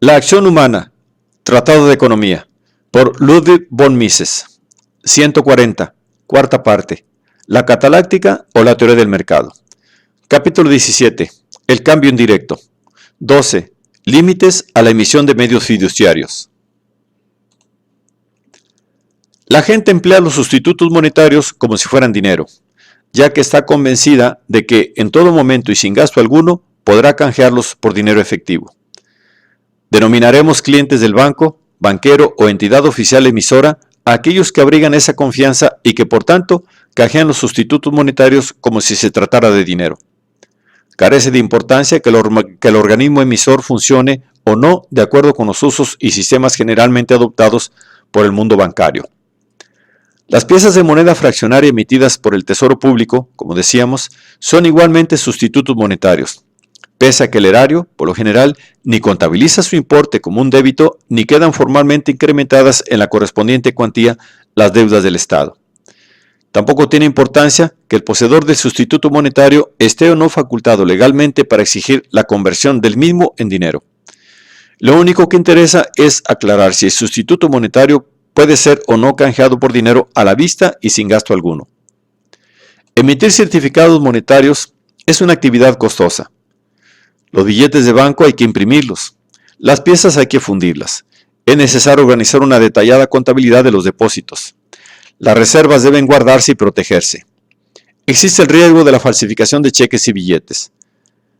La acción humana, Tratado de Economía, por Ludwig von Mises. 140, cuarta parte. La cataláctica o la teoría del mercado. Capítulo 17. El cambio indirecto. 12. Límites a la emisión de medios fiduciarios. La gente emplea los sustitutos monetarios como si fueran dinero, ya que está convencida de que en todo momento y sin gasto alguno podrá canjearlos por dinero efectivo. Denominaremos clientes del banco, banquero o entidad oficial emisora a aquellos que abrigan esa confianza y que por tanto canjean los sustitutos monetarios como si se tratara de dinero. Carece de importancia que el organismo emisor funcione o no de acuerdo con los usos y sistemas generalmente adoptados por el mundo bancario. Las piezas de moneda fraccionaria emitidas por el Tesoro Público, como decíamos, son igualmente sustitutos monetarios, pese a que el erario, por lo general, ni contabiliza su importe como un débito, ni quedan formalmente incrementadas en la correspondiente cuantía las deudas del Estado. Tampoco tiene importancia que el poseedor del sustituto monetario esté o no facultado legalmente para exigir la conversión del mismo en dinero. Lo único que interesa es aclarar si el sustituto monetario puede ser o no canjeado por dinero a la vista y sin gasto alguno. Emitir certificados monetarios es una actividad costosa. Los billetes de banco hay que imprimirlos. Las piezas hay que fundirlas. Es necesario organizar una detallada contabilidad de los depósitos. Las reservas deben guardarse y protegerse. Existe el riesgo de la falsificación de cheques y billetes.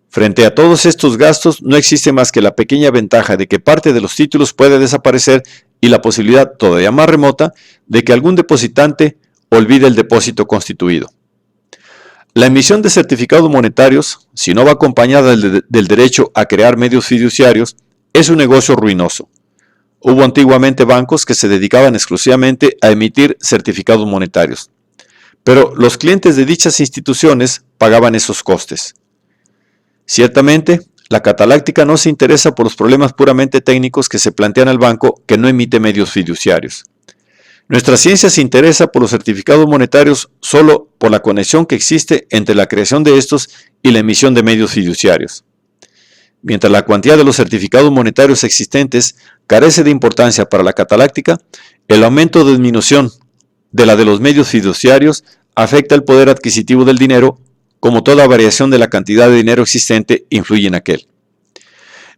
Frente a todos estos gastos, no existe más que la pequeña ventaja de que parte de los títulos puede desaparecer y la posibilidad todavía más remota de que algún depositante olvide el depósito constituido. La emisión de certificados monetarios, si no va acompañada del derecho a crear medios fiduciarios, es un negocio ruinoso. Hubo antiguamente bancos que se dedicaban exclusivamente a emitir certificados monetarios, pero los clientes de dichas instituciones pagaban esos costes. Ciertamente, la cataláctica no se interesa por los problemas puramente técnicos que se plantean al banco que no emite medios fiduciarios. Nuestra ciencia se interesa por los certificados monetarios solo por la conexión que existe entre la creación de estos y la emisión de medios fiduciarios. Mientras la cuantía de los certificados monetarios existentes carece de importancia para la cataláctica, el aumento o disminución de la de los medios fiduciarios afecta el poder adquisitivo del dinero, como toda variación de la cantidad de dinero existente influye en aquel.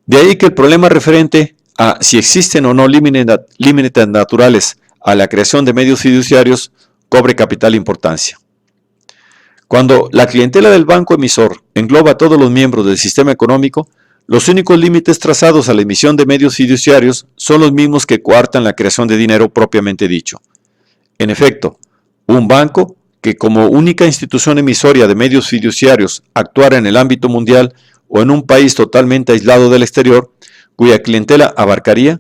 De ahí que el problema referente a si existen o no límites naturales a la creación de medios fiduciarios cobre capital importancia. Cuando la clientela del banco emisor engloba a todos los miembros del sistema económico, los únicos límites trazados a la emisión de medios fiduciarios son los mismos que coartan la creación de dinero propiamente dicho. En efecto, un banco que como única institución emisoria de medios fiduciarios actuara en el ámbito mundial o en un país totalmente aislado del exterior, cuya clientela abarcaría,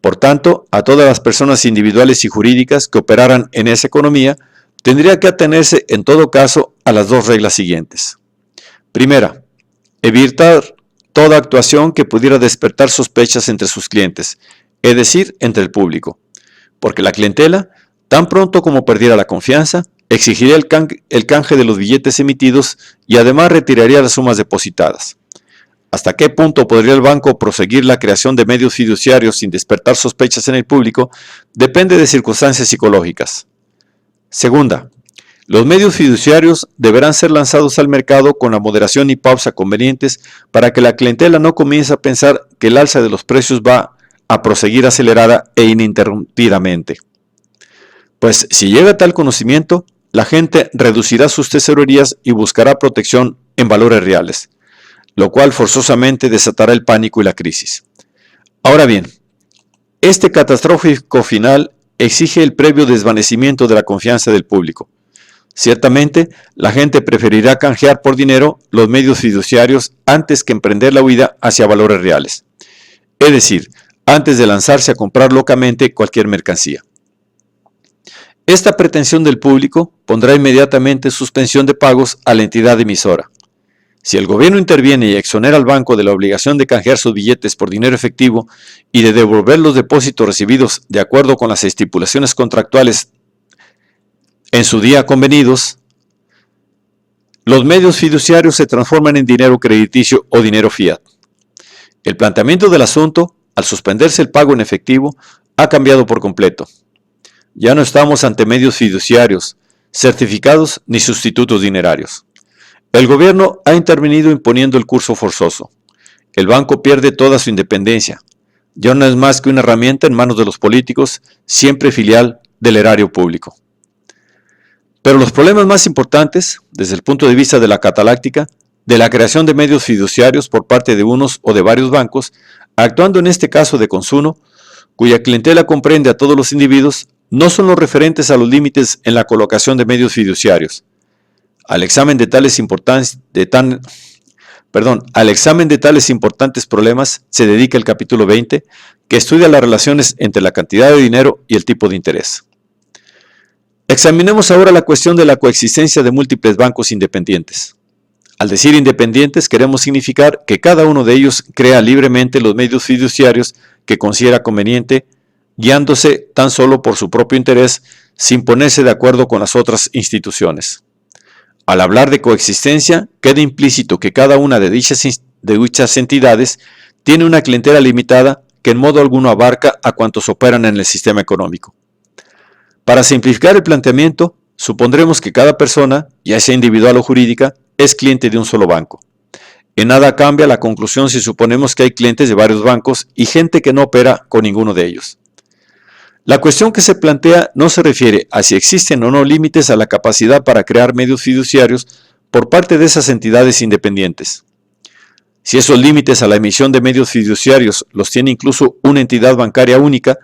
por tanto, a todas las personas individuales y jurídicas que operaran en esa economía, tendría que atenerse en todo caso a las dos reglas siguientes. Primera, evitar toda actuación que pudiera despertar sospechas entre sus clientes, es decir, entre el público, porque la clientela, tan pronto como perdiera la confianza, exigiría el canje de los billetes emitidos y además retiraría las sumas depositadas. ¿Hasta qué punto podría el banco proseguir la creación de medios fiduciarios sin despertar sospechas en el público? Depende de circunstancias psicológicas. Segunda, los medios fiduciarios deberán ser lanzados al mercado con la moderación y pausa convenientes para que la clientela no comience a pensar que el alza de los precios va a proseguir acelerada e ininterrumpidamente. Pues si llega a tal conocimiento, la gente reducirá sus tesorerías y buscará protección en valores reales, lo cual forzosamente desatará el pánico y la crisis. Ahora bien, este catastrófico final exige el previo desvanecimiento de la confianza del público. Ciertamente, la gente preferirá canjear por dinero los medios fiduciarios antes que emprender la huida hacia valores reales, es decir, antes de lanzarse a comprar locamente cualquier mercancía. Esta pretensión del público pondrá inmediatamente suspensión de pagos a la entidad emisora. Si el gobierno interviene y exonera al banco de la obligación de canjear sus billetes por dinero efectivo y de devolver los depósitos recibidos de acuerdo con las estipulaciones contractuales en su día convenidos, los medios fiduciarios se transforman en dinero crediticio o dinero fiat. El planteamiento del asunto al suspenderse el pago en efectivo, ha cambiado por completo. Ya no estamos ante medios fiduciarios, certificados ni sustitutos dinerarios. El gobierno ha intervenido imponiendo el curso forzoso. El banco pierde toda su independencia. Ya no es más que una herramienta en manos de los políticos, siempre filial del erario público. Pero los problemas más importantes, desde el punto de vista de la cataláctica, de la creación de medios fiduciarios por parte de unos o de varios bancos, actuando en este caso de consumo, cuya clientela comprende a todos los individuos, no son los referentes a los límites en la colocación de medios fiduciarios. Al examen de tales importantes problemas se dedica el capítulo 20, que estudia las relaciones entre la cantidad de dinero y el tipo de interés. Examinemos ahora la cuestión de la coexistencia de múltiples bancos independientes. Al decir independientes, queremos significar que cada uno de ellos crea libremente los medios fiduciarios que considera conveniente, guiándose tan solo por su propio interés, sin ponerse de acuerdo con las otras instituciones. Al hablar de coexistencia, queda implícito que cada una de dichas entidades tiene una clientela limitada que en modo alguno abarca a cuantos operan en el sistema económico. Para simplificar el planteamiento, supondremos que cada persona, ya sea individual o jurídica, es cliente de un solo banco. En nada cambia la conclusión si suponemos que hay clientes de varios bancos y gente que no opera con ninguno de ellos. La cuestión que se plantea no se refiere a si existen o no límites a la capacidad para crear medios fiduciarios por parte de esas entidades independientes. Si esos límites a la emisión de medios fiduciarios los tiene incluso una entidad bancaria única,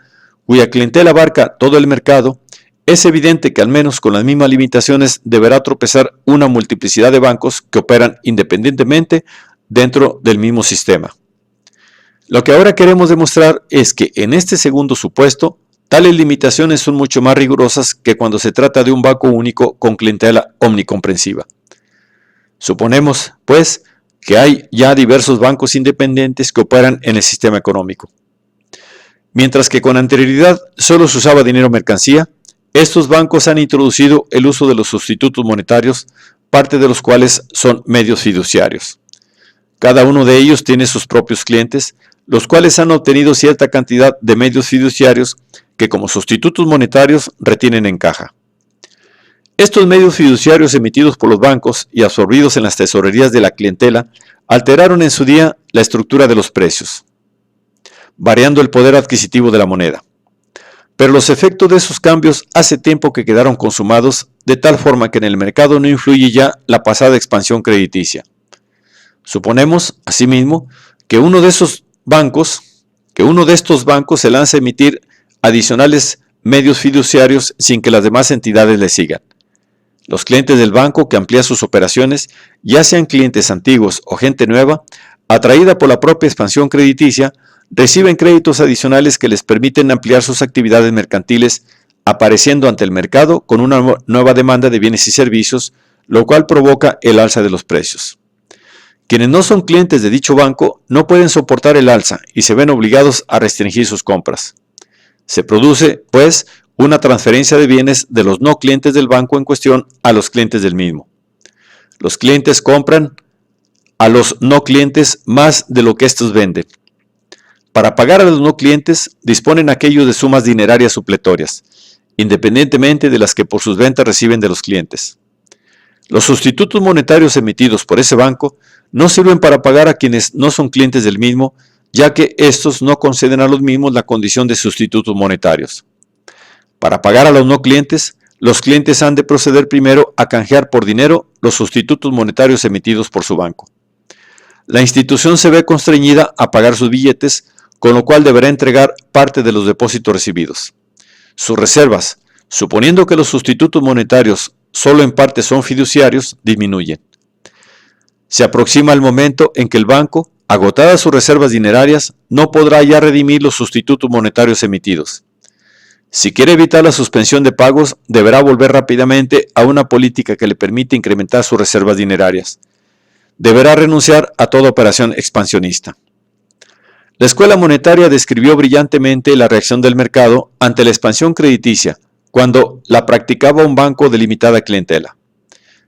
cuya clientela abarca todo el mercado, es evidente que al menos con las mismas limitaciones deberá tropezar una multiplicidad de bancos que operan independientemente dentro del mismo sistema. Lo que ahora queremos demostrar es que en este segundo supuesto, tales limitaciones son mucho más rigurosas que cuando se trata de un banco único con clientela omnicomprensiva. Suponemos, pues, que hay ya diversos bancos independientes que operan en el sistema económico. Mientras que con anterioridad solo se usaba dinero mercancía, estos bancos han introducido el uso de los sustitutos monetarios, parte de los cuales son medios fiduciarios. Cada uno de ellos tiene sus propios clientes, los cuales han obtenido cierta cantidad de medios fiduciarios que como sustitutos monetarios retienen en caja. Estos medios fiduciarios emitidos por los bancos y absorbidos en las tesorerías de la clientela alteraron en su día la estructura de los precios, variando el poder adquisitivo de la moneda. Pero los efectos de esos cambios hace tiempo que quedaron consumados, de tal forma que en el mercado no influye ya la pasada expansión crediticia. Suponemos, asimismo, que uno de estos bancos se lanza a emitir adicionales medios fiduciarios sin que las demás entidades le sigan. Los clientes del banco que amplía sus operaciones, ya sean clientes antiguos o gente nueva, atraída por la propia expansión crediticia, reciben créditos adicionales que les permiten ampliar sus actividades mercantiles, apareciendo ante el mercado con una nueva demanda de bienes y servicios, lo cual provoca el alza de los precios. Quienes no son clientes de dicho banco no pueden soportar el alza y se ven obligados a restringir sus compras. Se produce, pues, una transferencia de bienes de los no clientes del banco en cuestión a los clientes del mismo. Los clientes compran a los no clientes más de lo que estos venden. Para pagar a los no clientes disponen aquellos de sumas dinerarias supletorias, independientemente de las que por sus ventas reciben de los clientes. Los sustitutos monetarios emitidos por ese banco no sirven para pagar a quienes no son clientes del mismo, ya que estos no conceden a los mismos la condición de sustitutos monetarios. Para pagar a los no clientes, los clientes han de proceder primero a canjear por dinero los sustitutos monetarios emitidos por su banco. La institución se ve constreñida a pagar sus billetes, con lo cual deberá entregar parte de los depósitos recibidos. Sus reservas, suponiendo que los sustitutos monetarios solo en parte son fiduciarios, disminuyen. Se aproxima el momento en que el banco, agotadas sus reservas dinerarias, no podrá ya redimir los sustitutos monetarios emitidos. Si quiere evitar la suspensión de pagos, deberá volver rápidamente a una política que le permite incrementar sus reservas dinerarias. Deberá renunciar a toda operación expansionista. La escuela monetaria describió brillantemente la reacción del mercado ante la expansión crediticia cuando la practicaba un banco de limitada clientela.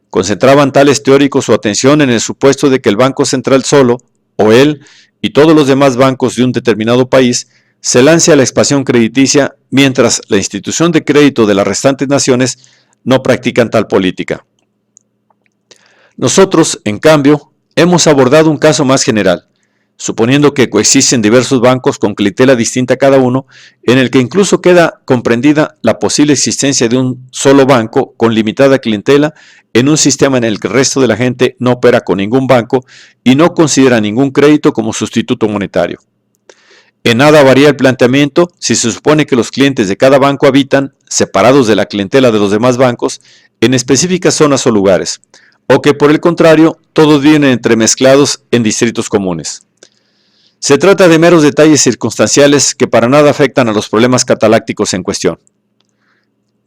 Concentraban tales teóricos su atención en el supuesto de que el Banco Central solo, o él, y todos los demás bancos de un determinado país se lance a la expansión crediticia mientras la institución de crédito de las restantes naciones no practican tal política. Nosotros, en cambio, hemos abordado un caso más general, suponiendo que coexisten diversos bancos con clientela distinta cada uno, en el que incluso queda comprendida la posible existencia de un solo banco con limitada clientela en un sistema en el que el resto de la gente no opera con ningún banco y no considera ningún crédito como sustituto monetario. En nada varía el planteamiento si se supone que los clientes de cada banco habitan, separados de la clientela de los demás bancos, en específicas zonas o lugares, o que por el contrario, todos viven entremezclados en distritos comunes. Se trata de meros detalles circunstanciales que para nada afectan a los problemas catalácticos en cuestión.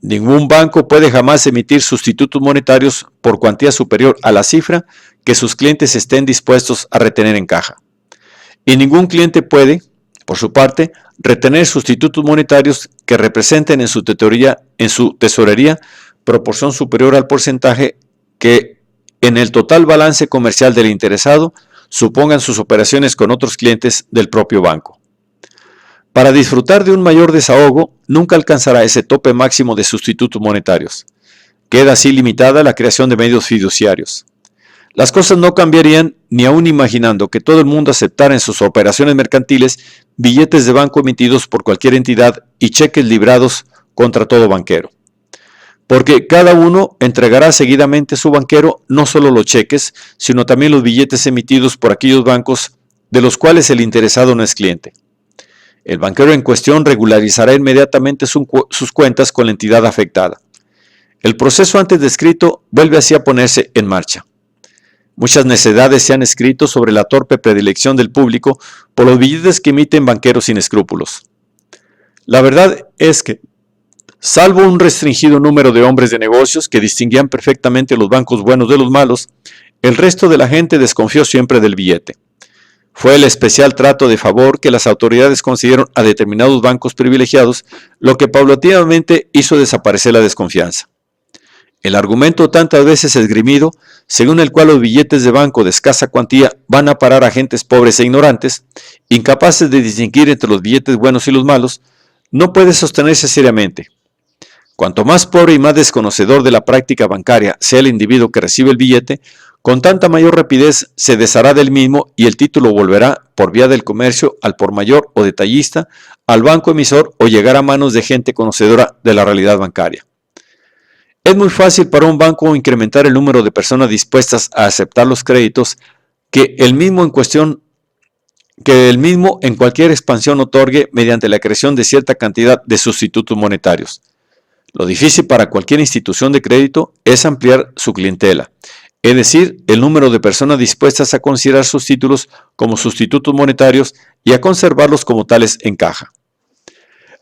Ningún banco puede jamás emitir sustitutos monetarios por cuantía superior a la cifra que sus clientes estén dispuestos a retener en caja. Y ningún cliente puede, por su parte, retener sustitutos monetarios que representen en su tesorería proporción superior al porcentaje que en el total balance comercial del interesado supongan sus operaciones con otros clientes del propio banco. Para disfrutar de un mayor desahogo, nunca alcanzará ese tope máximo de sustitutos monetarios. Queda así limitada la creación de medios fiduciarios. Las cosas no cambiarían ni aún imaginando que todo el mundo aceptara en sus operaciones mercantiles billetes de banco emitidos por cualquier entidad y cheques librados contra todo banquero. Porque cada uno entregará seguidamente a su banquero no solo los cheques, sino también los billetes emitidos por aquellos bancos de los cuales el interesado no es cliente. El banquero en cuestión regularizará inmediatamente sus cuentas con la entidad afectada. El proceso antes descrito vuelve así a ponerse en marcha. Muchas necedades se han escrito sobre la torpe predilección del público por los billetes que emiten banqueros sin escrúpulos. La verdad es que, salvo un restringido número de hombres de negocios que distinguían perfectamente los bancos buenos de los malos, el resto de la gente desconfió siempre del billete. Fue el especial trato de favor que las autoridades concedieron a determinados bancos privilegiados lo que paulatinamente hizo desaparecer la desconfianza. El argumento tantas veces esgrimido, según el cual los billetes de banco de escasa cuantía van a parar a gentes pobres e ignorantes, incapaces de distinguir entre los billetes buenos y los malos, no puede sostenerse seriamente. Cuanto más pobre y más desconocedor de la práctica bancaria sea el individuo que recibe el billete, con tanta mayor rapidez se deshará del mismo y el título volverá, por vía del comercio, al por mayor o detallista, al banco emisor o llegará a manos de gente conocedora de la realidad bancaria. Es muy fácil para un banco incrementar el número de personas dispuestas a aceptar los créditos que el mismo en cualquier expansión otorgue mediante la creación de cierta cantidad de sustitutos monetarios. Lo difícil para cualquier institución de crédito es ampliar su clientela, es decir, el número de personas dispuestas a considerar sus títulos como sustitutos monetarios y a conservarlos como tales en caja.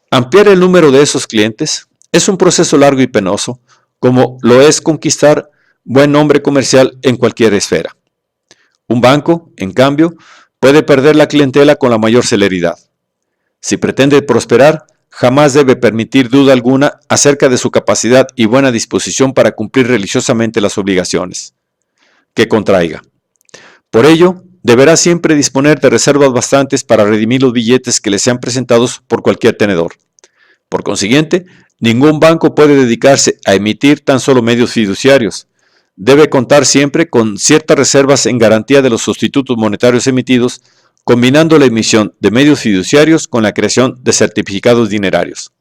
Ampliar el número de esos clientes es un proceso largo y penoso, como lo es conquistar buen nombre comercial en cualquier esfera. Un banco, en cambio, puede perder la clientela con la mayor celeridad. Si pretende prosperar, jamás debe permitir duda alguna acerca de su capacidad y buena disposición para cumplir religiosamente las obligaciones que contraiga. Por ello, deberá siempre disponer de reservas bastantes para redimir los billetes que le sean presentados por cualquier tenedor. Por consiguiente, ningún banco puede dedicarse a emitir tan solo medios fiduciarios. Debe contar siempre con ciertas reservas en garantía de los sustitutos monetarios emitidos, combinando la emisión de medios fiduciarios con la creación de certificados dinerarios.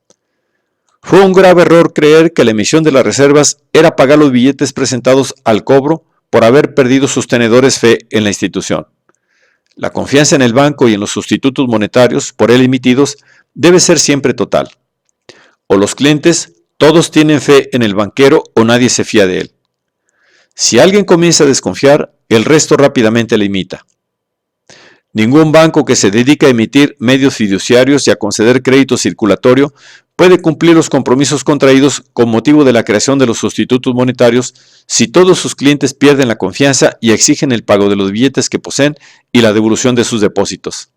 Fue un grave error creer que la emisión de las reservas era pagar los billetes presentados al cobro por haber perdido sus tenedores fe en la institución. La confianza en el banco y en los sustitutos monetarios por él emitidos debe ser siempre total. O los clientes, todos tienen fe en el banquero o nadie se fía de él. Si alguien comienza a desconfiar, el resto rápidamente le imita. Ningún banco que se dedica a emitir medios fiduciarios y a conceder crédito circulatorio puede cumplir los compromisos contraídos con motivo de la creación de los sustitutos monetarios si todos sus clientes pierden la confianza y exigen el pago de los billetes que poseen y la devolución de sus depósitos.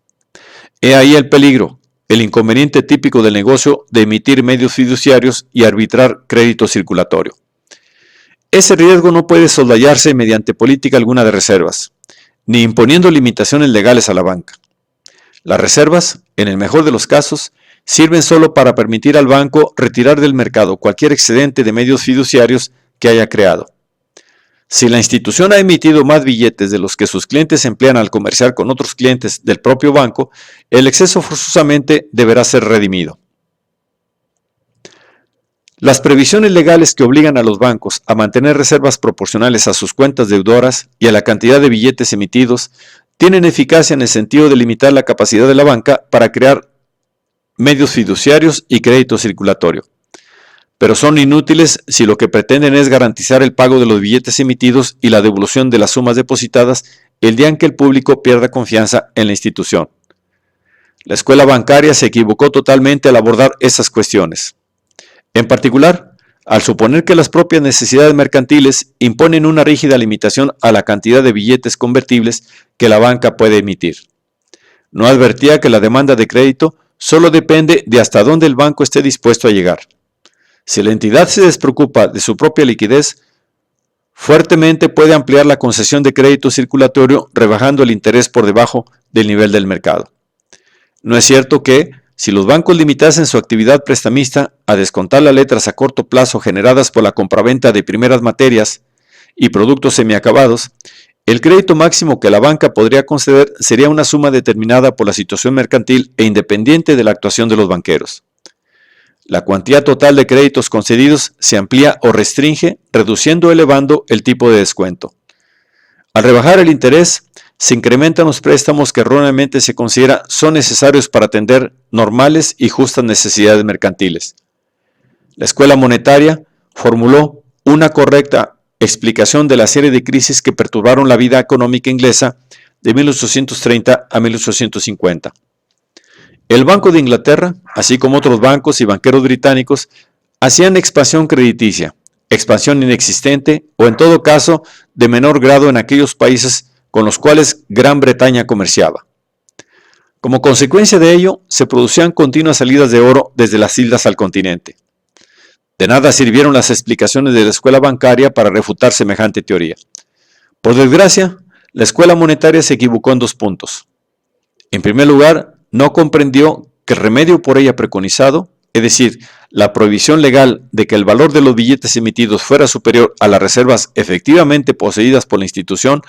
He ahí el peligro, el inconveniente típico del negocio de emitir medios fiduciarios y arbitrar crédito circulatorio. Ese riesgo no puede soslayarse mediante política alguna de reservas, ni imponiendo limitaciones legales a la banca. Las reservas, en el mejor de los casos, sirven solo para permitir al banco retirar del mercado cualquier excedente de medios fiduciarios que haya creado. Si la institución ha emitido más billetes de los que sus clientes emplean al comerciar con otros clientes del propio banco, el exceso forzosamente deberá ser redimido. Las previsiones legales que obligan a los bancos a mantener reservas proporcionales a sus cuentas deudoras y a la cantidad de billetes emitidos tienen eficacia en el sentido de limitar la capacidad de la banca para crear medios fiduciarios y crédito circulatorio, pero son inútiles si lo que pretenden es garantizar el pago de los billetes emitidos y la devolución de las sumas depositadas el día en que el público pierda confianza en la institución. La escuela bancaria se equivocó totalmente al abordar esas cuestiones. En particular, al suponer que las propias necesidades mercantiles imponen una rígida limitación a la cantidad de billetes convertibles que la banca puede emitir. No advertía que la demanda de crédito solo depende de hasta dónde el banco esté dispuesto a llegar. Si la entidad se despreocupa de su propia liquidez, fuertemente puede ampliar la concesión de crédito circulatorio rebajando el interés por debajo del nivel del mercado. No es cierto que, si los bancos limitasen su actividad prestamista a descontar las letras a corto plazo generadas por la compraventa de primeras materias y productos semiacabados, el crédito máximo que la banca podría conceder sería una suma determinada por la situación mercantil e independiente de la actuación de los banqueros. La cuantía total de créditos concedidos se amplía o restringe, reduciendo o elevando el tipo de descuento. Al rebajar el interés, se incrementan los préstamos que erróneamente se considera son necesarios para atender normales y justas necesidades mercantiles. La escuela monetaria formuló una correcta explicación de la serie de crisis que perturbaron la vida económica inglesa de 1830 a 1850. El Banco de Inglaterra, así como otros bancos y banqueros británicos, hacían expansión crediticia, expansión inexistente o en todo caso de menor grado en aquellos países con los cuales Gran Bretaña comerciaba. Como consecuencia de ello, se producían continuas salidas de oro desde las islas al continente. De nada sirvieron las explicaciones de la escuela bancaria para refutar semejante teoría. Por desgracia, la escuela monetaria se equivocó en dos puntos. En primer lugar, no comprendió que el remedio por ella preconizado, es decir, la prohibición legal de que el valor de los billetes emitidos fuera superior a las reservas efectivamente poseídas por la institución,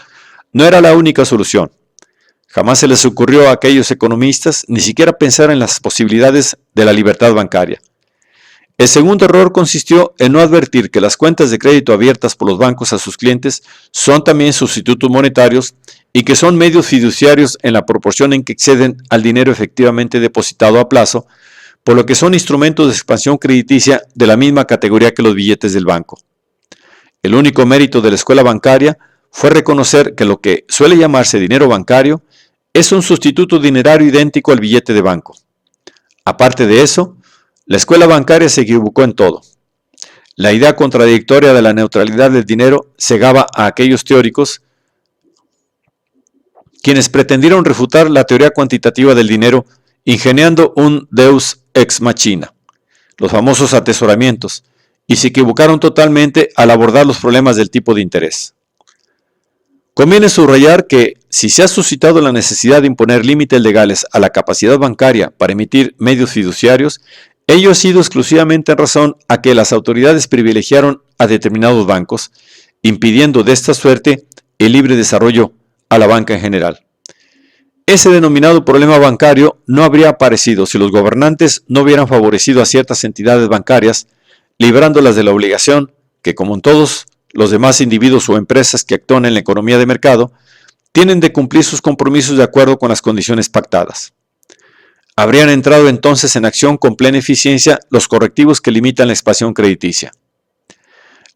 no era la única solución. Jamás se les ocurrió a aquellos economistas ni siquiera pensar en las posibilidades de la libertad bancaria. El segundo error consistió en no advertir que las cuentas de crédito abiertas por los bancos a sus clientes son también sustitutos monetarios y que son medios fiduciarios en la proporción en que exceden al dinero efectivamente depositado a plazo, por lo que son instrumentos de expansión crediticia de la misma categoría que los billetes del banco. El único mérito de la escuela bancaria fue reconocer que lo que suele llamarse dinero bancario es un sustituto dinerario idéntico al billete de banco. Aparte de eso, la escuela bancaria se equivocó en todo. La idea contradictoria de la neutralidad del dinero cegaba a aquellos teóricos quienes pretendieron refutar la teoría cuantitativa del dinero ingeniando un deus ex machina, los famosos atesoramientos, y se equivocaron totalmente al abordar los problemas del tipo de interés. Conviene subrayar que, si se ha suscitado la necesidad de imponer límites legales a la capacidad bancaria para emitir medios fiduciarios, ello ha sido exclusivamente en razón a que las autoridades privilegiaron a determinados bancos, impidiendo de esta suerte el libre desarrollo a la banca en general. Ese denominado problema bancario no habría aparecido si los gobernantes no hubieran favorecido a ciertas entidades bancarias, librándolas de la obligación que, como en todos los demás individuos o empresas que actúan en la economía de mercado, tienen de cumplir sus compromisos de acuerdo con las condiciones pactadas. Habrían entrado entonces en acción con plena eficiencia los correctivos que limitan la expansión crediticia.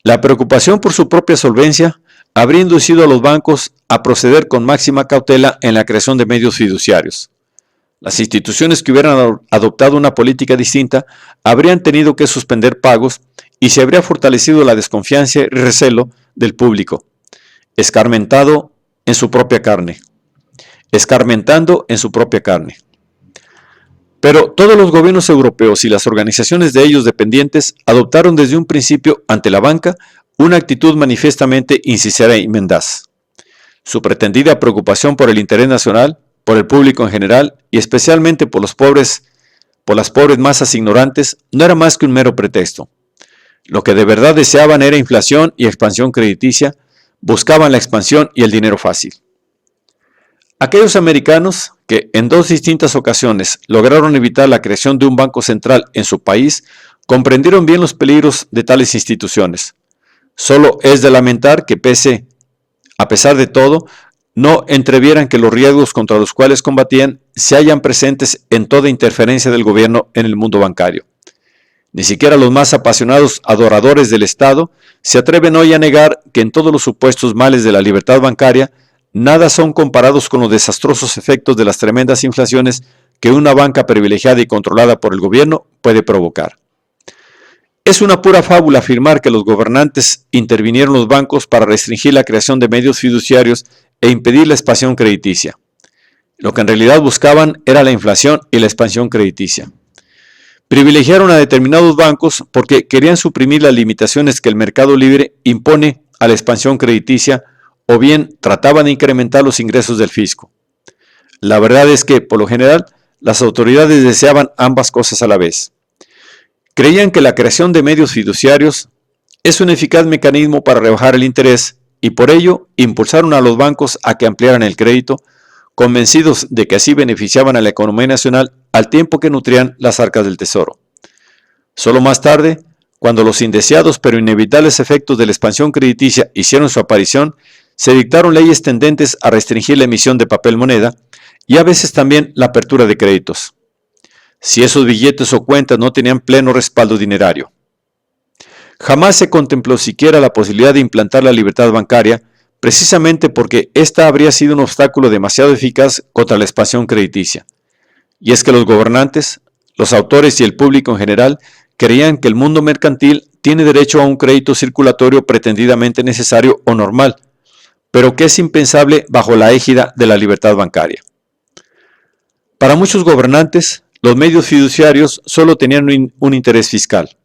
La preocupación por su propia solvencia habría inducido a los bancos a proceder con máxima cautela en la creación de medios fiduciarios. Las instituciones que hubieran adoptado una política distinta habrían tenido que suspender pagos y se habría fortalecido la desconfianza y recelo del público, escarmentando en su propia carne. Pero todos los gobiernos europeos y las organizaciones de ellos dependientes adoptaron desde un principio ante la banca una actitud manifiestamente insincera y mendaz. Su pretendida preocupación por el interés nacional, por el público en general y especialmente por las pobres masas ignorantes, no era más que un mero pretexto. Lo que de verdad deseaban era inflación y expansión crediticia, buscaban la expansión y el dinero fácil. Aquellos americanos que en dos distintas ocasiones lograron evitar la creación de un banco central en su país, comprendieron bien los peligros de tales instituciones. Solo es de lamentar que a pesar de todo, no entrevieran que los riesgos contra los cuales combatían se hallan presentes en toda interferencia del gobierno en el mundo bancario. Ni siquiera los más apasionados adoradores del Estado se atreven hoy a negar que en todos los supuestos males de la libertad bancaria, nada son comparados con los desastrosos efectos de las tremendas inflaciones que una banca privilegiada y controlada por el gobierno puede provocar. Es una pura fábula afirmar que los gobernantes intervinieron los bancos para restringir la creación de medios fiduciarios e impedir la expansión crediticia. Lo que en realidad buscaban era la inflación y la expansión crediticia. Privilegiaron a determinados bancos porque querían suprimir las limitaciones que el mercado libre impone a la expansión crediticia o bien trataban de incrementar los ingresos del fisco. La verdad es que, por lo general, las autoridades deseaban ambas cosas a la vez. Creían que la creación de medios fiduciarios es un eficaz mecanismo para rebajar el interés y por ello impulsaron a los bancos a que ampliaran el crédito, convencidos de que así beneficiaban a la economía nacional al tiempo que nutrían las arcas del tesoro. Solo más tarde, cuando los indeseados pero inevitables efectos de la expansión crediticia hicieron su aparición, se dictaron leyes tendentes a restringir la emisión de papel moneda y a veces también la apertura de créditos, si esos billetes o cuentas no tenían pleno respaldo dinerario. Jamás se contempló siquiera la posibilidad de implantar la libertad bancaria, precisamente porque ésta habría sido un obstáculo demasiado eficaz contra la expansión crediticia. Y es que los gobernantes, los autores y el público en general creían que el mundo mercantil tiene derecho a un crédito circulatorio pretendidamente necesario o normal, pero que es impensable bajo la égida de la libertad bancaria. Para muchos gobernantes, los medios fiduciarios solo tenían un interés fiscal.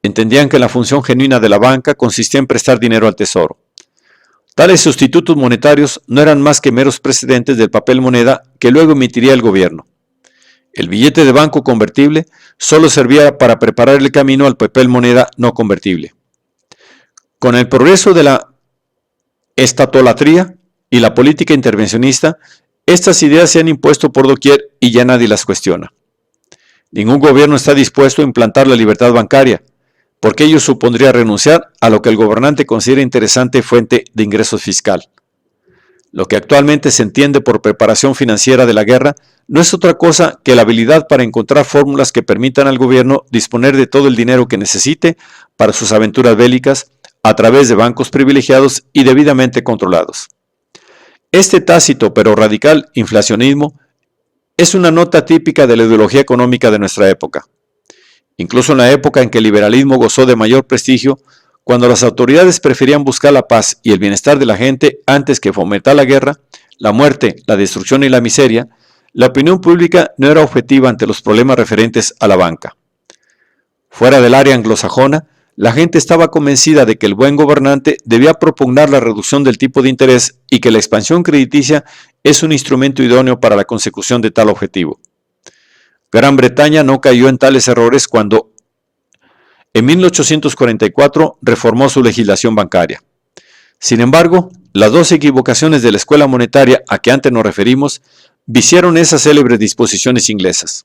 Entendían que la función genuina de la banca consistía en prestar dinero al tesoro. Tales sustitutos monetarios no eran más que meros precedentes del papel moneda que luego emitiría el gobierno. El billete de banco convertible solo servía para preparar el camino al papel moneda no convertible. Con el progreso de la estatolatría y la política intervencionista, estas ideas se han impuesto por doquier y ya nadie las cuestiona. Ningún gobierno está dispuesto a implantar la libertad bancaria, porque ello supondría renunciar a lo que el gobernante considera interesante fuente de ingresos fiscal. Lo que actualmente se entiende por preparación financiera de la guerra no es otra cosa que la habilidad para encontrar fórmulas que permitan al gobierno disponer de todo el dinero que necesite para sus aventuras bélicas a través de bancos privilegiados y debidamente controlados. Este tácito pero radical inflacionismo es una nota típica de la ideología económica de nuestra época. Incluso en la época en que el liberalismo gozó de mayor prestigio, cuando las autoridades preferían buscar la paz y el bienestar de la gente antes que fomentar la guerra, la muerte, la destrucción y la miseria, la opinión pública no era objetiva ante los problemas referentes a la banca. Fuera del área anglosajona, la gente estaba convencida de que el buen gobernante debía propugnar la reducción del tipo de interés y que la expansión crediticia es un instrumento idóneo para la consecución de tal objetivo. Gran Bretaña no cayó en tales errores cuando en 1844 reformó su legislación bancaria. Sin embargo, las dos equivocaciones de la escuela monetaria a que antes nos referimos viciaron esas célebres disposiciones inglesas.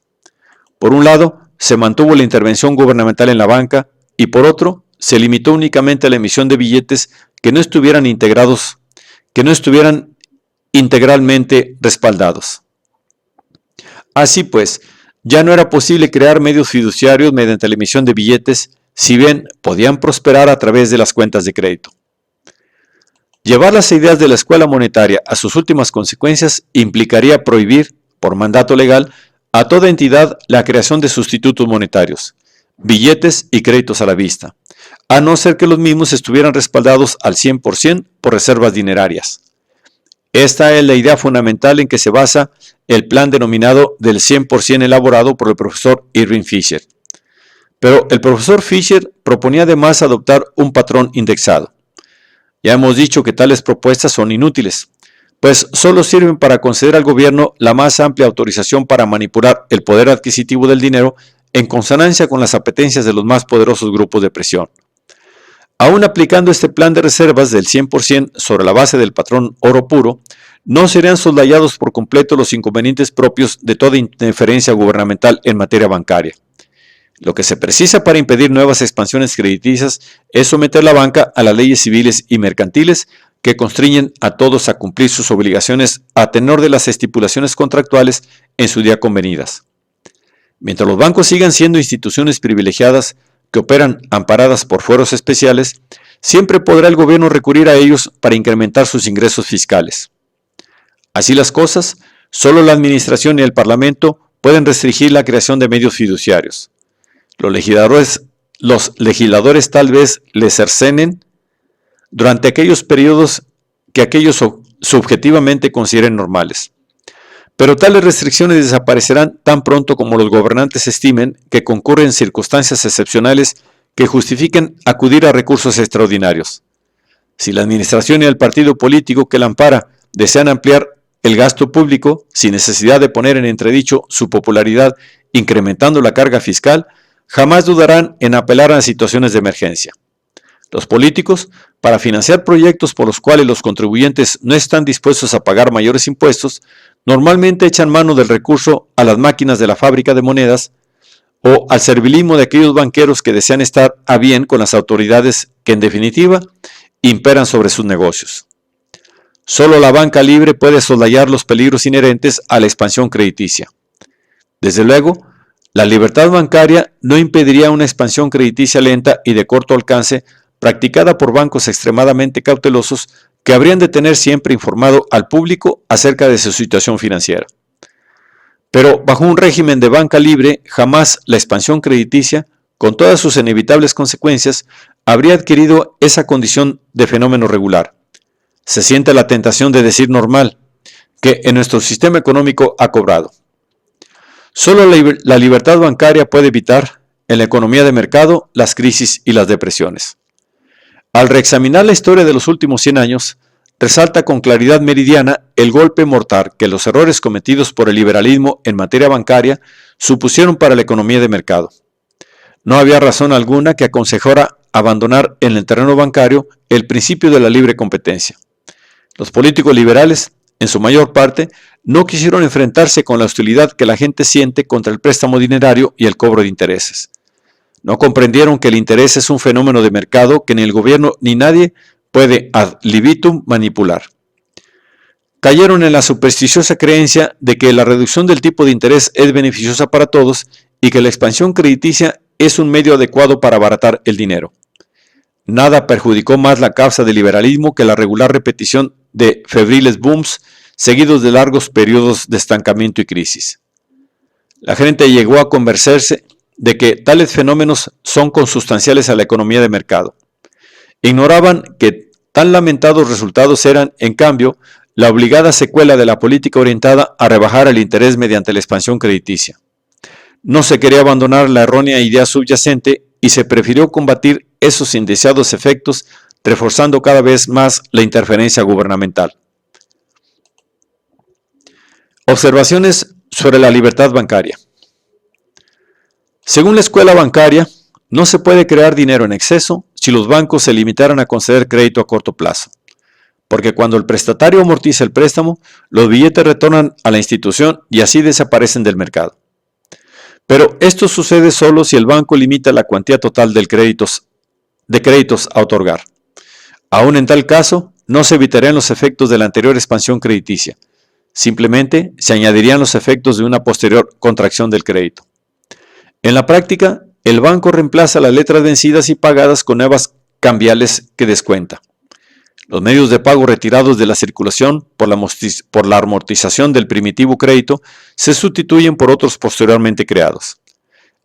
Por un lado, se mantuvo la intervención gubernamental en la banca y por otro, se limitó únicamente a la emisión de billetes que no estuvieran integralmente respaldados. Así pues, ya no era posible crear medios fiduciarios mediante la emisión de billetes, si bien podían prosperar a través de las cuentas de crédito. Llevar las ideas de la escuela monetaria a sus últimas consecuencias implicaría prohibir, por mandato legal, a toda entidad la creación de sustitutos monetarios, billetes y créditos a la vista, a no ser que los mismos estuvieran respaldados al 100% por reservas dinerarias. Esta es la idea fundamental en que se basa el plan denominado del 100% elaborado por el profesor Irving Fisher. Pero el profesor Fisher proponía además adoptar un patrón indexado. Ya hemos dicho que tales propuestas son inútiles, pues solo sirven para conceder al gobierno la más amplia autorización para manipular el poder adquisitivo del dinero en consonancia con las apetencias de los más poderosos grupos de presión. Aún aplicando este plan de reservas del 100% sobre la base del patrón oro puro, no serían soslayados por completo los inconvenientes propios de toda interferencia gubernamental en materia bancaria. Lo que se precisa para impedir nuevas expansiones crediticias es someter la banca a las leyes civiles y mercantiles que constriñen a todos a cumplir sus obligaciones a tenor de las estipulaciones contractuales en su día convenidas. Mientras los bancos sigan siendo instituciones privilegiadas que operan amparadas por fueros especiales, siempre podrá el gobierno recurrir a ellos para incrementar sus ingresos fiscales. Así las cosas, solo la administración y el parlamento pueden restringir la creación de medios fiduciarios. Los legisladores tal vez les cercenen durante aquellos periodos que aquellos subjetivamente consideren normales. Pero tales restricciones desaparecerán tan pronto como los gobernantes estimen que concurren circunstancias excepcionales que justifiquen acudir a recursos extraordinarios. Si la administración y el partido político que la ampara desean ampliar el gasto público sin necesidad de poner en entredicho su popularidad incrementando la carga fiscal, jamás dudarán en apelar a situaciones de emergencia. Los políticos, para financiar proyectos por los cuales los contribuyentes no están dispuestos a pagar mayores impuestos, normalmente echan mano del recurso a las máquinas de la fábrica de monedas o al servilismo de aquellos banqueros que desean estar a bien con las autoridades que, en definitiva, imperan sobre sus negocios. Solo la banca libre puede soslayar los peligros inherentes a la expansión crediticia. Desde luego, la libertad bancaria no impediría una expansión crediticia lenta y de corto alcance practicada por bancos extremadamente cautelosos que habrían de tener siempre informado al público acerca de su situación financiera. Pero bajo un régimen de banca libre, jamás la expansión crediticia, con todas sus inevitables consecuencias, habría adquirido esa condición de fenómeno regular. Se siente la tentación de decir normal, que en nuestro sistema económico ha cobrado. Solo la libertad bancaria puede evitar, en la economía de mercado, las crisis y las depresiones. Al reexaminar la historia de los últimos 100 años, resalta con claridad meridiana el golpe mortal que los errores cometidos por el liberalismo en materia bancaria supusieron para la economía de mercado. No había razón alguna que aconsejara abandonar en el terreno bancario el principio de la libre competencia. Los políticos liberales, en su mayor parte, no quisieron enfrentarse con la hostilidad que la gente siente contra el préstamo dinerario y el cobro de intereses. No comprendieron que el interés es un fenómeno de mercado que ni el gobierno ni nadie puede ad libitum manipular. Cayeron en la supersticiosa creencia de que la reducción del tipo de interés es beneficiosa para todos y que la expansión crediticia es un medio adecuado para abaratar el dinero. Nada perjudicó más la causa del liberalismo que la regular repetición de febriles booms seguidos de largos periodos de estancamiento y crisis. La gente llegó a convencerse de que tales fenómenos son consustanciales a la economía de mercado. Ignoraban que tan lamentados resultados eran, en cambio, la obligada secuela de la política orientada a rebajar el interés mediante la expansión crediticia. No se quería abandonar la errónea idea subyacente y se prefirió combatir esos indeseados efectos, reforzando cada vez más la interferencia gubernamental. Observaciones sobre la libertad bancaria. Según la escuela bancaria, no se puede crear dinero en exceso si los bancos se limitaran a conceder crédito a corto plazo, porque cuando el prestatario amortiza el préstamo, los billetes retornan a la institución y así desaparecen del mercado. Pero esto sucede solo si el banco limita la cuantía total de créditos a otorgar. Aún en tal caso, no se evitarían los efectos de la anterior expansión crediticia, simplemente se añadirían los efectos de una posterior contracción del crédito. En la práctica, el banco reemplaza las letras vencidas y pagadas con nuevas cambiales que descuenta. Los medios de pago retirados de la circulación por la amortización del primitivo crédito se sustituyen por otros posteriormente creados.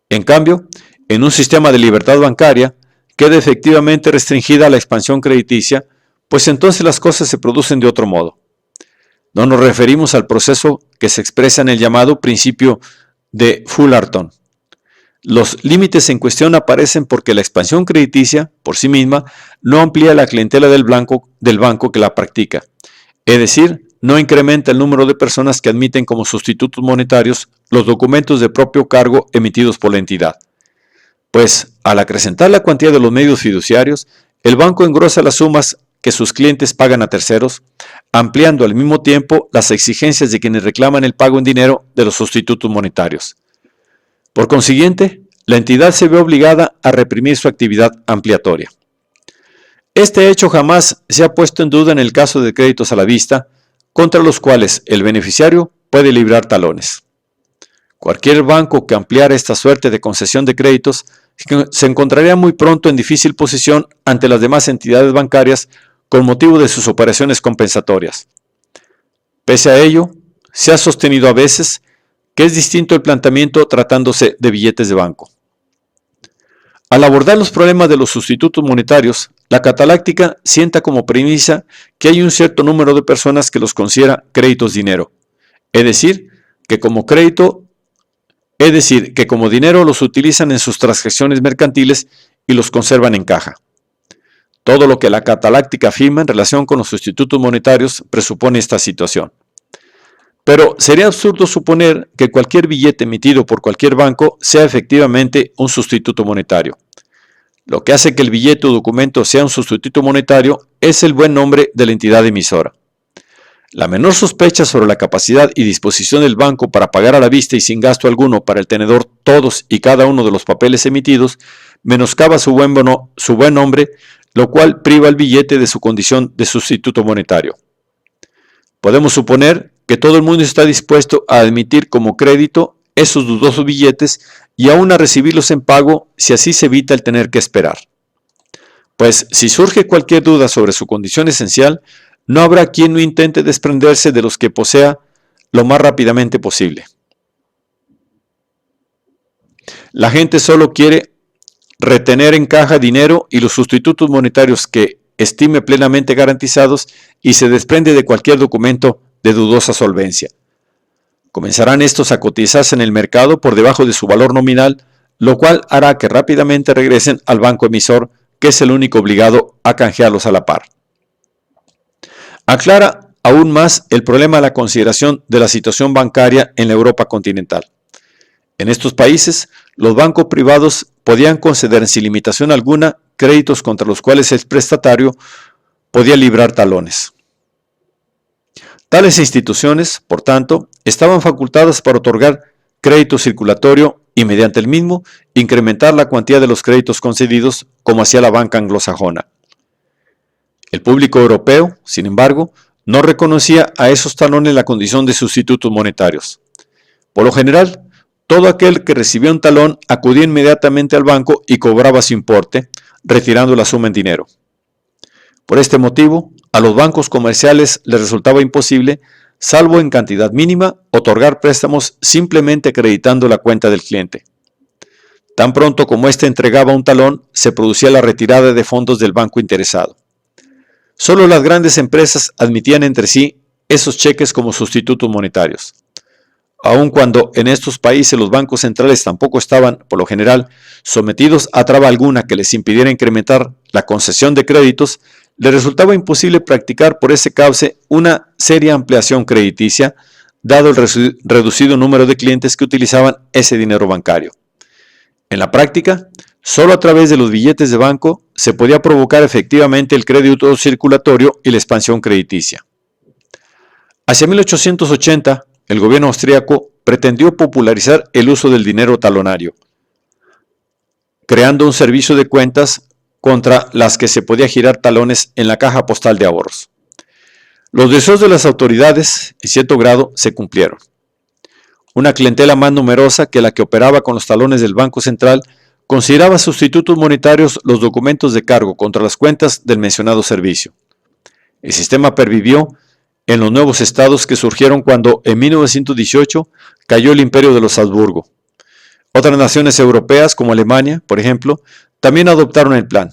En cambio, en un sistema de libertad bancaria, queda efectivamente restringida la expansión crediticia, pues entonces las cosas se producen de otro modo. No nos referimos al proceso que se expresa en el llamado principio de Fullerton. Los límites en cuestión aparecen porque la expansión crediticia, por sí misma, no amplía la clientela del banco que la practica, es decir, no incrementa el número de personas que admiten como sustitutos monetarios los documentos de propio cargo emitidos por la entidad. Pues, al acrecentar la cuantía de los medios fiduciarios, el banco engrosa las sumas que sus clientes pagan a terceros, ampliando al mismo tiempo las exigencias de quienes reclaman el pago en dinero de los sustitutos monetarios. Por consiguiente, la entidad se ve obligada a reprimir su actividad ampliatoria. Este hecho jamás se ha puesto en duda en el caso de créditos a la vista, contra los cuales el beneficiario puede librar talones. Cualquier banco que ampliara esta suerte de concesión de créditos se encontraría muy pronto en difícil posición ante las demás entidades bancarias con motivo de sus operaciones compensatorias. Pese a ello, se ha sostenido a veces que es distinto el planteamiento tratándose de billetes de banco. Al abordar los problemas de los sustitutos monetarios, la Cataláctica sienta como premisa que hay un cierto número de personas que los considera créditos dinero, es decir, que como dinero los utilizan en sus transacciones mercantiles y los conservan en caja. Todo lo que la Cataláctica afirma en relación con los sustitutos monetarios presupone esta situación. Pero sería absurdo suponer que cualquier billete emitido por cualquier banco sea efectivamente un sustituto monetario. Lo que hace que el billete o documento sea un sustituto monetario es el buen nombre de la entidad emisora. La menor sospecha sobre la capacidad y disposición del banco para pagar a la vista y sin gasto alguno para el tenedor todos y cada uno de los papeles emitidos menoscaba su buen nombre, lo cual priva al billete de su condición de sustituto monetario. Podemos suponer que todo el mundo está dispuesto a admitir como crédito esos dudosos billetes y aún a recibirlos en pago si así se evita el tener que esperar. Pues si surge cualquier duda sobre su condición esencial, no habrá quien no intente desprenderse de los que posea lo más rápidamente posible. La gente solo quiere retener en caja dinero y los sustitutos monetarios que estime plenamente garantizados y se desprende de cualquier documento de dudosa solvencia. Comenzarán estos a cotizarse en el mercado por debajo de su valor nominal, lo cual hará que rápidamente regresen al banco emisor, que es el único obligado a canjearlos a la par. Aclara aún más el problema de la consideración de la situación bancaria en la Europa continental. En estos países, los bancos privados podían conceder sin limitación alguna créditos contra los cuales el prestatario podía librar talones. Tales instituciones, por tanto, estaban facultadas para otorgar crédito circulatorio y mediante el mismo incrementar la cuantía de los créditos concedidos como hacía la banca anglosajona. El público europeo, sin embargo, no reconocía a esos talones la condición de sustitutos monetarios. Por lo general, todo aquel que recibía un talón acudía inmediatamente al banco y cobraba su importe, retirando la suma en dinero. Por este motivo, a los bancos comerciales les resultaba imposible, salvo en cantidad mínima, otorgar préstamos simplemente acreditando la cuenta del cliente. Tan pronto como éste entregaba un talón, se producía la retirada de fondos del banco interesado. Solo las grandes empresas admitían entre sí esos cheques como sustitutos monetarios. Aun cuando en estos países los bancos centrales tampoco estaban, por lo general, sometidos a traba alguna que les impidiera incrementar la concesión de créditos, les resultaba imposible practicar por ese cauce una seria ampliación crediticia, dado el reducido número de clientes que utilizaban ese dinero bancario. En la práctica, solo a través de los billetes de banco se podía provocar efectivamente el crédito circulatorio y la expansión crediticia. Hacia 1880, el gobierno austríaco pretendió popularizar el uso del dinero talonario, creando un servicio de cuentas contra las que se podía girar talones en la caja postal de ahorros. Los deseos de las autoridades, en cierto grado, se cumplieron. Una clientela más numerosa que la que operaba con los talones del Banco Central consideraba sustitutos monetarios los documentos de cargo contra las cuentas del mencionado servicio. El sistema pervivió en los nuevos estados que surgieron cuando en 1918 cayó el imperio de los Habsburgo. Otras naciones europeas, como Alemania, por ejemplo, también adoptaron el plan.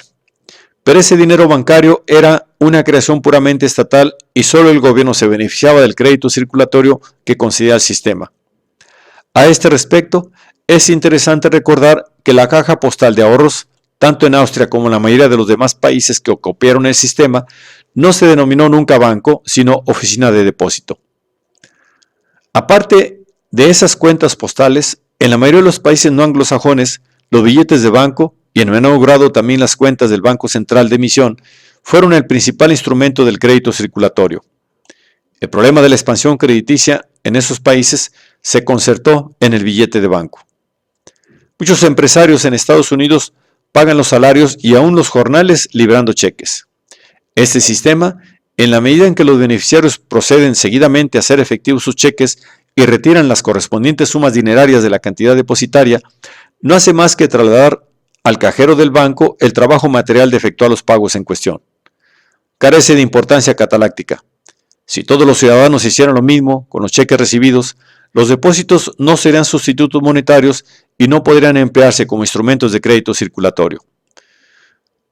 Pero ese dinero bancario era una creación puramente estatal y solo el gobierno se beneficiaba del crédito circulatorio que concedía el sistema. A este respecto, es interesante recordar que la caja postal de ahorros, tanto en Austria como en la mayoría de los demás países que copiaron el sistema, no se denominó nunca banco, sino oficina de depósito. Aparte de esas cuentas postales, en la mayoría de los países no anglosajones, los billetes de banco, y en menor grado también las cuentas del Banco Central de Emisión, fueron el principal instrumento del crédito circulatorio. El problema de la expansión crediticia en esos países se concertó en el billete de banco. Muchos empresarios en Estados Unidos pagan los salarios y aún los jornales librando cheques. Este sistema, en la medida en que los beneficiarios proceden seguidamente a hacer efectivos sus cheques y retiran las correspondientes sumas dinerarias de la cantidad depositaria, no hace más que trasladar al cajero del banco el trabajo material de efectuar los pagos en cuestión. Carece de importancia cataláctica. Si todos los ciudadanos hicieran lo mismo con los cheques recibidos, los depósitos no serían sustitutos monetarios y no podrían emplearse como instrumentos de crédito circulatorio.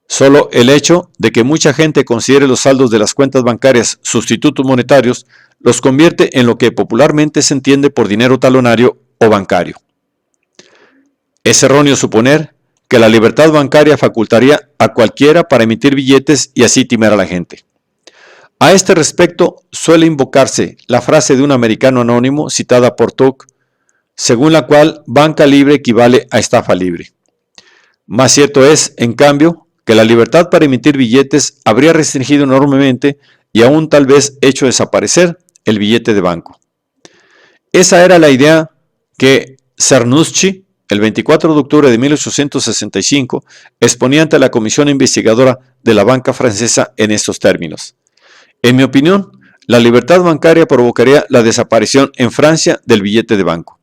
Solo el hecho de que mucha gente considere los saldos de las cuentas bancarias sustitutos monetarios los convierte en lo que popularmente se entiende por dinero talonario o bancario. Es erróneo suponer que la libertad bancaria facultaría a cualquiera para emitir billetes y así timar a la gente. A este respecto suele invocarse la frase de un americano anónimo citada por Tuck, según la cual banca libre equivale a estafa libre. Más cierto es, en cambio, que la libertad para emitir billetes habría restringido enormemente y aún tal vez hecho desaparecer el billete de banco. Esa era la idea que Cernuschi, el 24 de octubre de 1865, exponía ante la comisión investigadora de la banca francesa en estos términos. En mi opinión, la libertad bancaria provocaría la desaparición en Francia del billete de banco.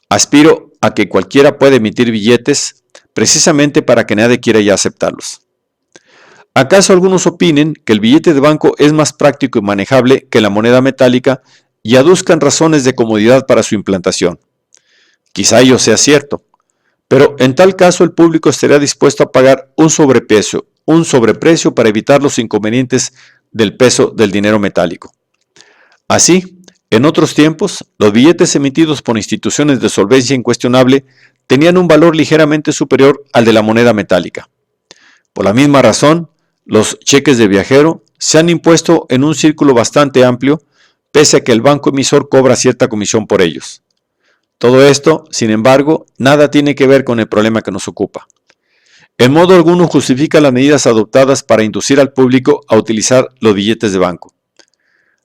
Aspiro a que cualquiera pueda emitir billetes precisamente para que nadie quiera ya aceptarlos. ¿Acaso algunos opinen que el billete de banco es más práctico y manejable que la moneda metálica y aduzcan razones de comodidad para su implantación? Quizá ello sea cierto, pero en tal caso el público estaría dispuesto a pagar un sobreprecio para evitar los inconvenientes del peso del dinero metálico. Así, en otros tiempos, los billetes emitidos por instituciones de solvencia incuestionable tenían un valor ligeramente superior al de la moneda metálica. Por la misma razón, los cheques de viajero se han impuesto en un círculo bastante amplio, pese a que el banco emisor cobra cierta comisión por ellos. Todo esto, sin embargo, nada tiene que ver con el problema que nos ocupa. En modo alguno justifica las medidas adoptadas para inducir al público a utilizar los billetes de banco.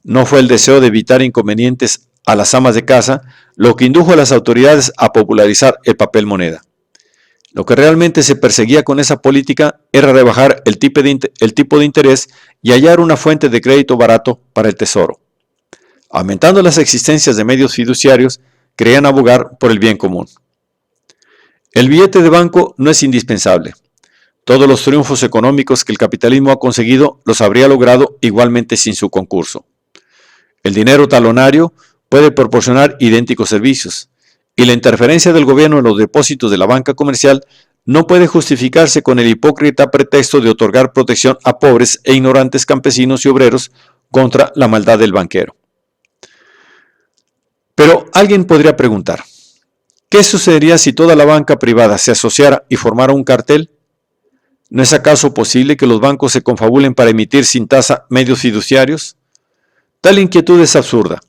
No fue el deseo de evitar inconvenientes a las amas de casa lo que indujo a las autoridades a popularizar el papel moneda. Lo que realmente se perseguía con esa política era rebajar el tipo de interés y hallar una fuente de crédito barato para el tesoro. Aumentando las existencias de medios fiduciarios, querían abogar por el bien común. El billete de banco no es indispensable. Todos los triunfos económicos que el capitalismo ha conseguido los habría logrado igualmente sin su concurso. El dinero talonario puede proporcionar idénticos servicios, y la interferencia del gobierno en los depósitos de la banca comercial no puede justificarse con el hipócrita pretexto de otorgar protección a pobres e ignorantes campesinos y obreros contra la maldad del banquero. Pero alguien podría preguntar, ¿qué sucedería si toda la banca privada se asociara y formara un cartel? ¿No es acaso posible que los bancos se confabulen para emitir sin tasa medios fiduciarios? Tal inquietud es absurda.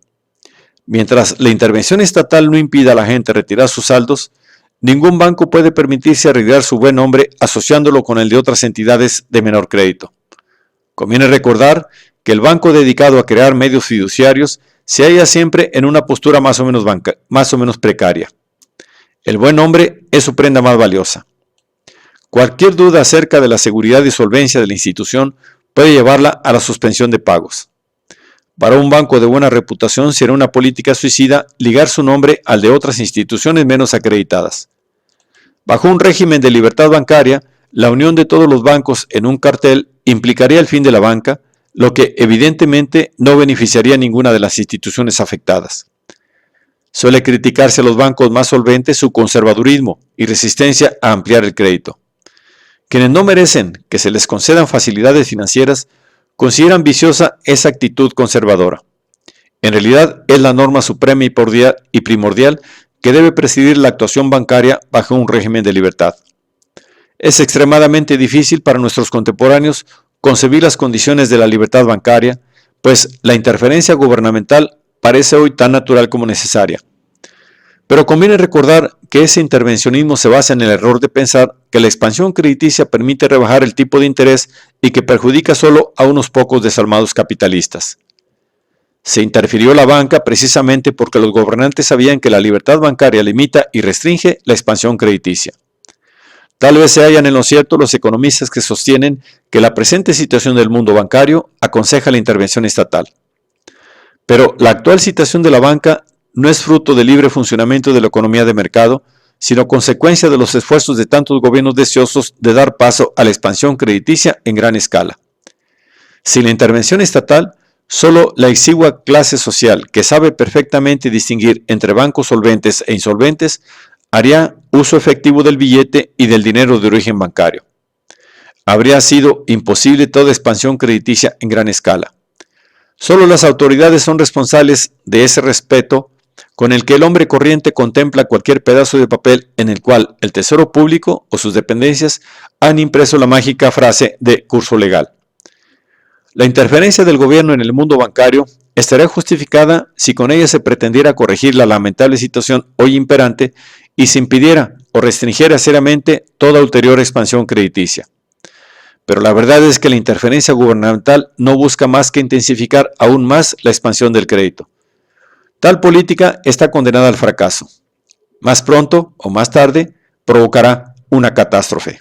Mientras la intervención estatal no impida a la gente retirar sus saldos, ningún banco puede permitirse arriesgar su buen nombre asociándolo con el de otras entidades de menor crédito. Conviene recordar que el banco dedicado a crear medios fiduciarios se halla siempre en una postura más o menos precaria. El buen nombre es su prenda más valiosa. Cualquier duda acerca de la seguridad y solvencia de la institución puede llevarla a la suspensión de pagos. Para un banco de buena reputación será una política suicida ligar su nombre al de otras instituciones menos acreditadas. Bajo un régimen de libertad bancaria, la unión de todos los bancos en un cartel implicaría el fin de la banca, lo que evidentemente no beneficiaría a ninguna de las instituciones afectadas. Suele criticarse a los bancos más solventes su conservadurismo y resistencia a ampliar el crédito. Quienes no merecen que se les concedan facilidades financieras consideran viciosa esa actitud conservadora. En realidad es la norma suprema y primordial que debe presidir la actuación bancaria bajo un régimen de libertad. Es extremadamente difícil para nuestros contemporáneos concebir las condiciones de la libertad bancaria, pues la interferencia gubernamental parece hoy tan natural como necesaria. Pero conviene recordar que ese intervencionismo se basa en el error de pensar que la expansión crediticia permite rebajar el tipo de interés y que perjudica solo a unos pocos desalmados capitalistas. Se interfirió la banca precisamente porque los gobernantes sabían que la libertad bancaria limita y restringe la expansión crediticia. Tal vez se hallan en lo cierto los economistas que sostienen que la presente situación del mundo bancario aconseja la intervención estatal. Pero la actual situación de la banca no es fruto del libre funcionamiento de la economía de mercado, sino consecuencia de los esfuerzos de tantos gobiernos deseosos de dar paso a la expansión crediticia en gran escala. Sin la intervención estatal, solo la exigua clase social, que sabe perfectamente distinguir entre bancos solventes e insolventes, haría uso efectivo del billete y del dinero de origen bancario. Habría sido imposible toda expansión crediticia en gran escala. Solo las autoridades son responsables de ese respeto con el que el hombre corriente contempla cualquier pedazo de papel en el cual el Tesoro Público o sus dependencias han impreso la mágica frase de curso legal. La interferencia del gobierno en el mundo bancario estaría justificada si con ella se pretendiera corregir la lamentable situación hoy imperante y se impidiera o restringiera seriamente toda ulterior expansión crediticia. Pero la verdad es que la interferencia gubernamental no busca más que intensificar aún más la expansión del crédito. Tal política está condenada al fracaso. Más pronto o más tarde provocará una catástrofe.